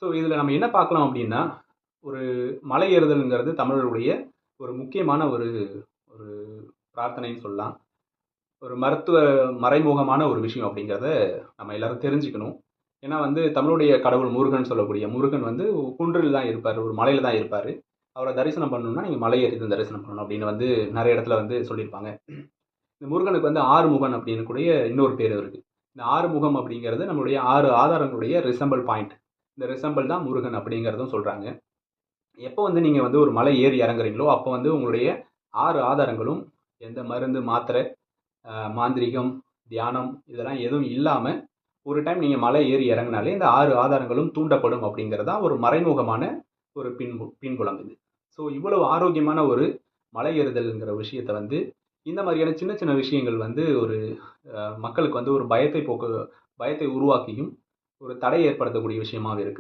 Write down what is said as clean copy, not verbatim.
So இதில் நம்ம என்ன பார்க்கலாம் அப்படின்னா, ஒரு மலை ஏறுதல்ங்கிறது தமிழர்களுடைய ஒரு முக்கியமான ஒரு ஒரு பிரார்த்தனைன்னு சொல்லலாம். ஒரு மருத்துவ மறைமுகமான ஒரு விஷயம் அப்படிங்கிறத நம்ம எல்லாரும் தெரிஞ்சுக்கணும். ஏன்னா வந்து தமிழுடைய கடவுள் முருகன் சொல்லக்கூடிய முருகன் வந்து குன்றில் தான் இருப்பார், ஒரு மலையில தான் இருப்பார். அவரை தரிசனம் பண்ணணும்னா நீங்கள் மலை ஏறி தான் தரிசனம் பண்ணணும் அப்படின்னு வந்து நிறைய இடத்துல வந்து சொல்லியிருப்பாங்க. இந்த முருகனுக்கு வந்து ஆறுமுகன் அப்படின்னு கூடிய இன்னொரு பேர் இருக்கு. இந்த ஆறுமுகம் அப்படிங்கிறது நம்மளுடைய 6 ஆதாரங்களுடைய ரிசம்பிள் பாயிண்ட். இந்த ரிசம்பிள் தான் முருகன் அப்படிங்கிறதும் சொல்றாங்க. எப்போ வந்து நீங்க வந்து ஒரு மலை ஏறி இறங்குறீங்களோ, அப்போ வந்து உங்களுடைய 6 ஆதாரங்களும் எந்த மருந்து, மாத்திரை, மாந்திரீகம், தியானம் இதெல்லாம் எதுவும் இல்லாம, ஒரு டைம் நீங்க மலை ஏறி இறங்குனாலே இந்த 6 ஆதாரங்களும் தூண்டப்படும் அப்படிங்கிறது தான் ஒரு மறைமுகமான ஒரு பின்புலம் இது. ஸோ இவ்வளவு ஆரோக்கியமான ஒரு மலை ஏறுதல்ங்கிற விஷயத்த வந்து, இந்த மாதிரியான சின்ன சின்ன விஷயங்கள் வந்து ஒரு மக்களுக்கு வந்து ஒரு பயத்தை உருவாக்கியும், ஒரு தடை ஏற்படுத்தக்கூடிய விஷயமாவே இருக்கு.